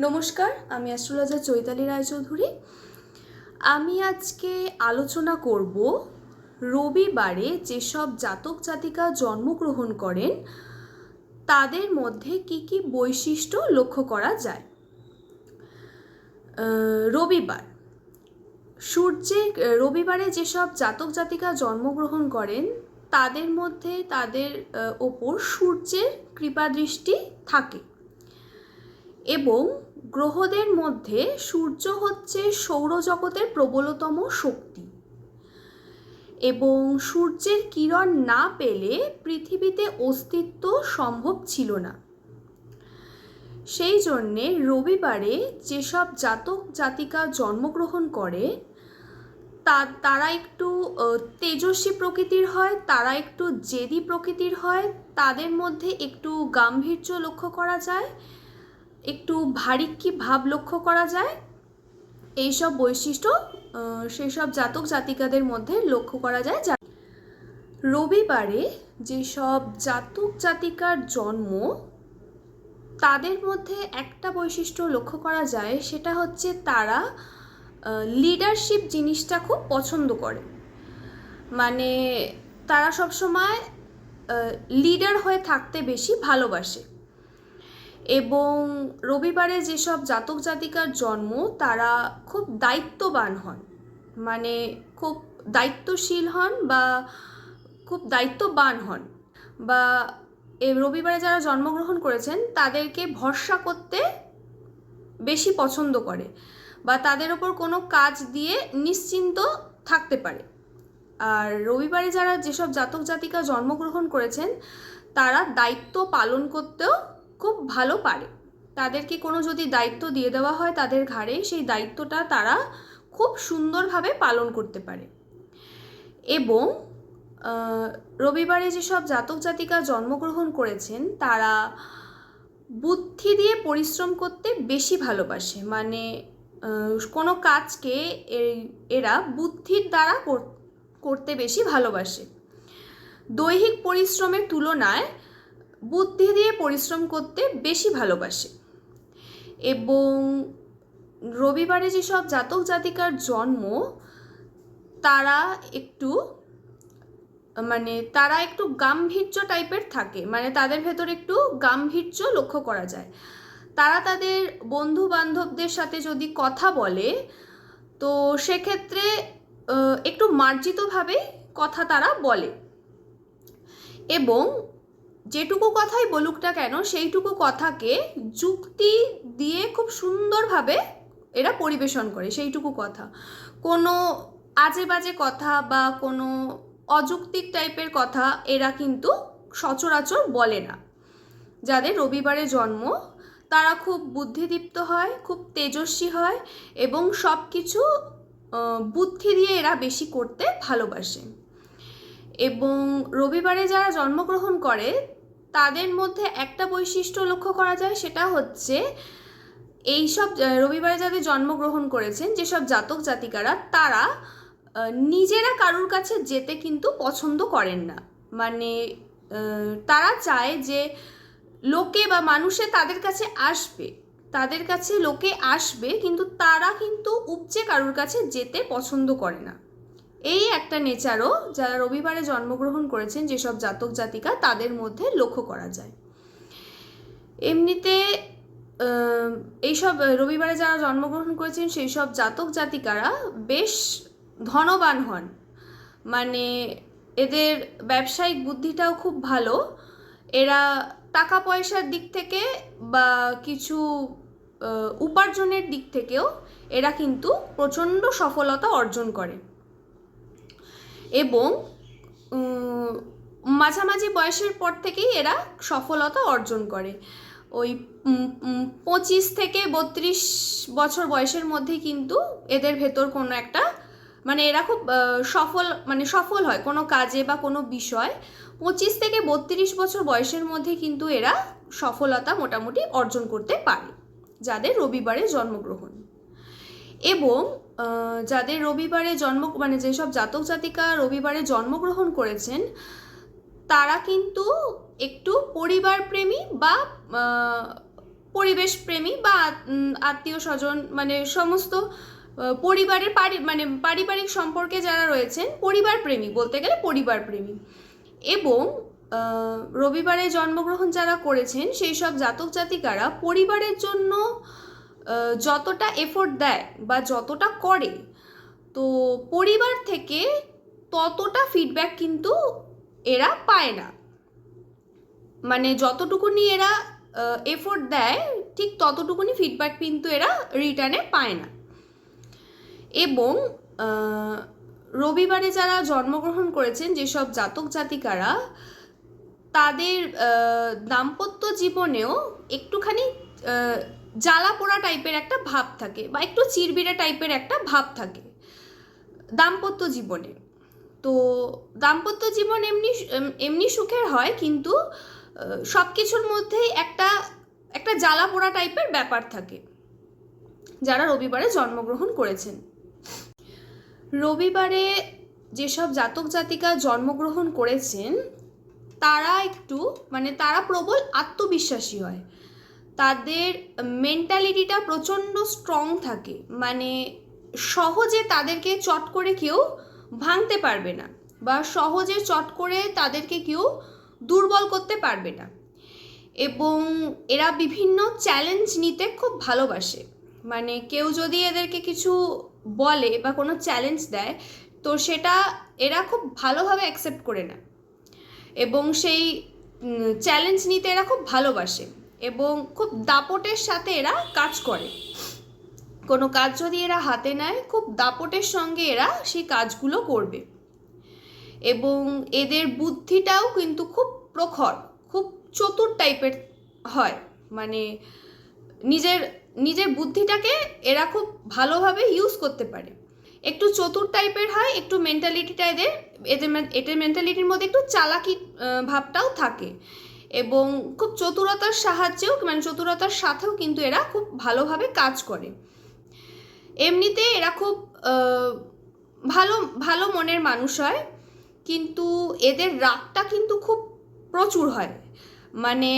নমস্কার, আমি অ্যাস্ট্রোলজার চৈতালি রায়চৌধুরী। আমি আজকে আলোচনা করব রবিবারে যেসব জাতক জাতিকা জন্মগ্রহণ করেন তাদের মধ্যে কি কি বৈশিষ্ট্য লক্ষ্য করা যায়। রবিবারে যেসব জাতক জাতিকা জন্মগ্রহণ করেন তাদের মধ্যে তাদের ওপর সূর্যের কৃপাদৃষ্টি থাকে এবং গ্রহদের মধ্যে সূর্য হচ্ছে সৌরজগতের প্রবলতম শক্তি এবং সূর্যের কিরণ না পেলে পৃথিবীতে অস্তিত্ব সম্ভব ছিল না। সেই জন্যে রবিবারে যেসব জাতক জাতিকা জন্মগ্রহণ করে তারা একটু তেজস্বী প্রকৃতির হয়, তারা একটু জেদি প্রকৃতির হয়, তাদের মধ্যে একটু গাম্ভীর্য লক্ষ্য করা যায়, একটু ভারিক্কি ভাব লক্ষ্য করা যায়। এইসব বৈশিষ্ট্য সেই সব জাতক জাতিকাদের মধ্যে লক্ষ্য করা যায়। রবিবারে যেসব জাতক জাতিকার জন্ম তাদের মধ্যে একটা বৈশিষ্ট্য লক্ষ্য করা যায়, সেটা হচ্ছে তারা লিডারশিপ জিনিসটা খুব পছন্দ করে। মানে তারা সবসময় লিডার হয়ে থাকতে বেশি ভালোবাসে এবং রবিবারে যেসব জাতক জাতিকার জন্ম তারা খুব দায়িত্ববান হন, মানে খুব দায়িত্বশীল হন বা খুব দায়িত্ববান হন, বা এই রবিবারে যারা জন্মগ্রহণ করেছেন তাদেরকে ভরসা করতে বেশি পছন্দ করে বা তাদের ওপর কোনো কাজ দিয়ে নিশ্চিন্ত থাকতে পারে। আর রবিবারে যারা যেসব জাতক জাতিকা জন্মগ্রহণ করেছেন তারা দায়িত্ব পালন করতেও খুব ভালো পারে। তাদেরকে কোনো যদি দায়িত্ব দিয়ে দেওয়া হয় তাদের ঘাড়ে, সেই দায়িত্বটা তারা খুব সুন্দরভাবে পালন করতে পারে। এবং রবিবারে যেসব জাতক জাতিকা জন্মগ্রহণ করেছেন তারা বুদ্ধি দিয়ে পরিশ্রম করতে বেশি ভালোবাসে, মানে কোনো কাজকে এরা বুদ্ধির দ্বারা করতে বেশি ভালোবাসে। দৈহিক পরিশ্রমের তুলনায় বুদ্ধি দিয়ে পরিশ্রম করতে বেশি ভালোবাসে। এবং রবিবারে যেসব জাতক জাতিকার জন্ম তারা একটু গাম্ভীর্য টাইপের থাকে, মানে তাদের ভেতর একটু গাম্ভীর্য লক্ষ্য করা যায়। তারা তাদের বন্ধু বান্ধবদের সাথে যদি কথা বলে তো সেক্ষেত্রে একটু মার্জিতভাবে কথা তারা বলে এবং যেটুকু কথাই বলুক না কেন সেইটুকু কথাকে যুক্তি দিয়ে খুব সুন্দরভাবে এরা পরিবেশন করে। সেইটুকু কথা, কোনো আজে বাজে কথা বা কোনো অযৌক্তিক টাইপের কথা এরা কিন্তু সচরাচর বলে না। যাদের রবিবারে জন্ম তারা খুব বুদ্ধিদীপ্ত হয়, খুব তেজস্বী হয় এবং সব কিছু বুদ্ধি দিয়ে এরা বেশি করতে ভালোবাসে। এবং রবিবারে যারা জন্মগ্রহণ করে তাদের মধ্যে একটা বৈশিষ্ট্য লক্ষ্য করা যায়, সেটা হচ্ছে এইসব রবিবারে যাদের জন্মগ্রহণ করেছেন যেসব জাতক জাতিকারা তারা নিজেরা কারুর কাছে যেতে কিন্তু পছন্দ করেন না। মানে তারা চায় যে লোকে বা মানুষে তাদের কাছে লোকে আসবে, কিন্তু তারা কিন্তু উপচে কারুর কাছে যেতে পছন্দ করে না। এই একটা নেচারও যারা রবিবারে জন্মগ্রহণ করেছেন যেসব জাতক জাতিকা তাদের মধ্যে লক্ষ্য করা যায়। এমনিতে এইসব রবিবারে যারা জন্মগ্রহণ করেছেন সেই সব জাতক জাতিকারা বেশ ধনবান হন, মানে এদের ব্যবসায়িক বুদ্ধিটাও খুব ভালো। এরা টাকা পয়সার দিক থেকে বা কিছু উপার্জনের দিক থেকেও এরা কিন্তু প্রচণ্ড সফলতা অর্জন করে এবং মাঝামাঝি বয়সের পর থেকেই এরা সফলতা অর্জন করে। ওই 25 থেকে 32 বছর বয়সের মধ্যে কিন্তু এদের ভেতর কোনো একটা এরা খুব সফল হয় কোনো কাজে বা কোনো বিষয়। 25 থেকে 32 বছর বয়সের মধ্যে কিন্তু এরা সফলতা মোটামুটি অর্জন করতে পারে যাদের রবিবারে জন্মগ্রহণ। এবং যাদের রবিবারে যেসব জাতক জাতিকা রবিবারে জন্মগ্রহণ করেছেন তারা কিন্তু একটু পরিবার প্রেমী বা পরিবেশ প্রেমী বা আত্মীয় স্বজন, মানে সমস্ত পরিবারের মানে পারিবারিক সম্পর্কে যারা রয়েছেন, পরিবার প্রেমী বলতে গেলে পরিবার প্রেমী। এবং রবিবারে জন্মগ্রহণ যারা করেছেন সেই সব জাতক জাতিকারা পরিবারের জন্য যতটা এফোর্ট দেয় বা যতটা করে, তো পরিবার থেকে ততটা ফিডব্যাক কিন্তু এরা পায় না। মানে যতটুকুনি এরা এফোর্ট দেয় ঠিক ততটুকুনি ফিডব্যাক কিন্তু এরা রিটার্নে পায় না। এবং রবিবারে যারা জন্মগ্রহণ করেছেন যেসব জাতক জাতিকারা, তাদের দাম্পত্য জীবনেও একটুখানি জ্বালা পোড়া টাইপের একটা ভাব থাকে বা একটু চিরবিড়ে টাইপের একটা ভাব থাকে দাম্পত্য জীবনে। তো দাম্পত্য জীবন এমনি সুখের হয়, কিন্তু সব কিছুর মধ্যেই একটা জ্বালা পোড়া টাইপের ব্যাপার থাকে যারা রবিবারে জন্মগ্রহণ করেছেন। রবিবারে যেসব জাতক জাতিকা জন্মগ্রহণ করেছেন তারা তারা প্রবল আত্মবিশ্বাসী হয়, তাদের মেন্টালিটিটা প্রচণ্ড স্ট্রং থাকে, মানে সহজে তাদেরকে চট করে কেউ ভাঙতে পারবে না বা সহজে চট করে তাদেরকে কেউ দুর্বল করতে পারবে না। এবং এরা বিভিন্ন চ্যালেঞ্জ নিতে খুব ভালোবাসে, মানে কেউ যদি এদেরকে কিছু বলে বা কোনো চ্যালেঞ্জ দেয় তো সেটা এরা খুব ভালোভাবে অ্যাকসেপ্ট করে নেয় এবং সেই চ্যালেঞ্জ নিতে এরা খুব ভালোবাসে এবং খুব দাপটের সাথে এরা কাজ করে। কোনো কাজ যদি এরা হাতে নেয় খুব দাপটের সঙ্গে এরা সেই কাজগুলো করবে। এবং এদের বুদ্ধিটাও কিন্তু খুব প্রখর, খুব চতুর টাইপের হয়, মানে নিজের বুদ্ধিটাকে এরা খুব ভালোভাবে ইউজ করতে পারে। একটু চতুর টাইপের হয়, একটু মেন্টালিটিটা এদের মেন্টালিটির মধ্যে একটু চালাকি ভাবটাও থাকে এবং খুব চতুরতার সাহায্যেও চতুরতার সাথেও কিন্তু এরা খুব ভালোভাবে কাজ করে। এমনিতে এরা খুব ভালো মনের মানুষ হয়, কিন্তু এদের রাগটা কিন্তু খুব প্রচুর হয়। মানে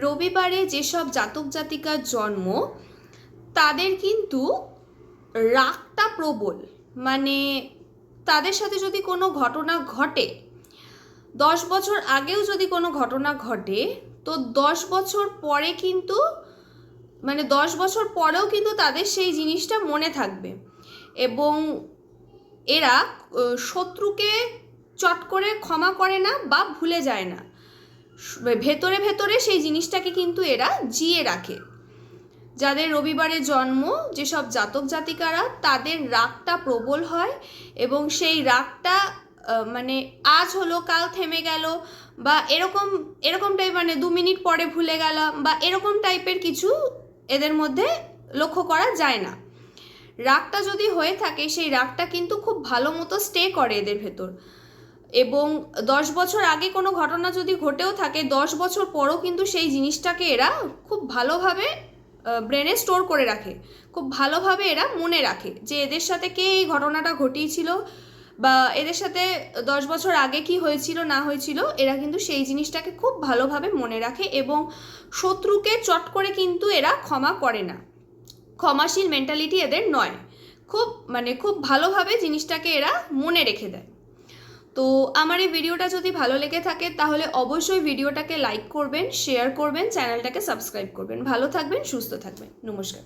রবিবারে যেসব জাতক জাতিকার জন্ম তাদের কিন্তু রাগটা প্রবল, মানে তাদের সাথে যদি কোনো ঘটনা ঘটে, 10 বছর আগেও যদি কোনো ঘটনা ঘটে তো 10 বছর পরে কিন্তু 10 বছর পরেও কিন্তু তাদের সেই জিনিসটা মনে থাকবে। এবং এরা শত্রুকে চট করে ক্ষমা করে না বা ভুলে যায় না, ভেতরে ভেতরে সেই জিনিসটাকে কিন্তু এরা জিয়ে রাখে। যাদের রবিবারে জন্ম যেসব জাতক জাতিকারা, তাদের রাগটা প্রবল হয় এবং সেই রাগটা আজ হলো কাল থেমে গেল বা এরকম টাইপ, 2 মিনিট পরে ভুলে গেলাম বা এরকম টাইপের কিছু এদের মধ্যে লক্ষ্য করা যায় না। রাগটা যদি হয়ে থাকে সেই রাগটা কিন্তু খুব ভালো মতো স্টে করে এদের ভেতর। এবং 10 বছর আগে কোনো ঘটনা যদি ঘটেও থাকে 10 বছর পরও কিন্তু সেই জিনিসটাকে এরা খুব ভালোভাবে ব্রেনে স্টোর করে রাখে, খুব ভালোভাবে এরা মনে রাখে যে এদের সাথে কে এই ঘটনাটা ঘটিয়েছিল বা এদের সাথে 10 বছর আগে কি হয়েছিল না হয়েছিল, এরা কিন্তু সেই জিনিসটাকে খুব ভালোভাবে মনে রাখে এবং শত্রুকে চট করে কিন্তু এরা ক্ষমা করে না, ক্ষমাশীল মেন্টালিটি এদের নয়, খুব ভালোভাবে জিনিসটাকে এরা মনে রেখে দেয়। তো আমার এই ভিডিওটা যদি ভালো লেগে থাকে তাহলে অবশ্যই ভিডিওটাকে লাইক করবেন, শেয়ার করবেন, চ্যানেলটাকে সাবস্ক্রাইব করবেন। ভালো থাকবেন, সুস্থ থাকবেন। নমস্কার।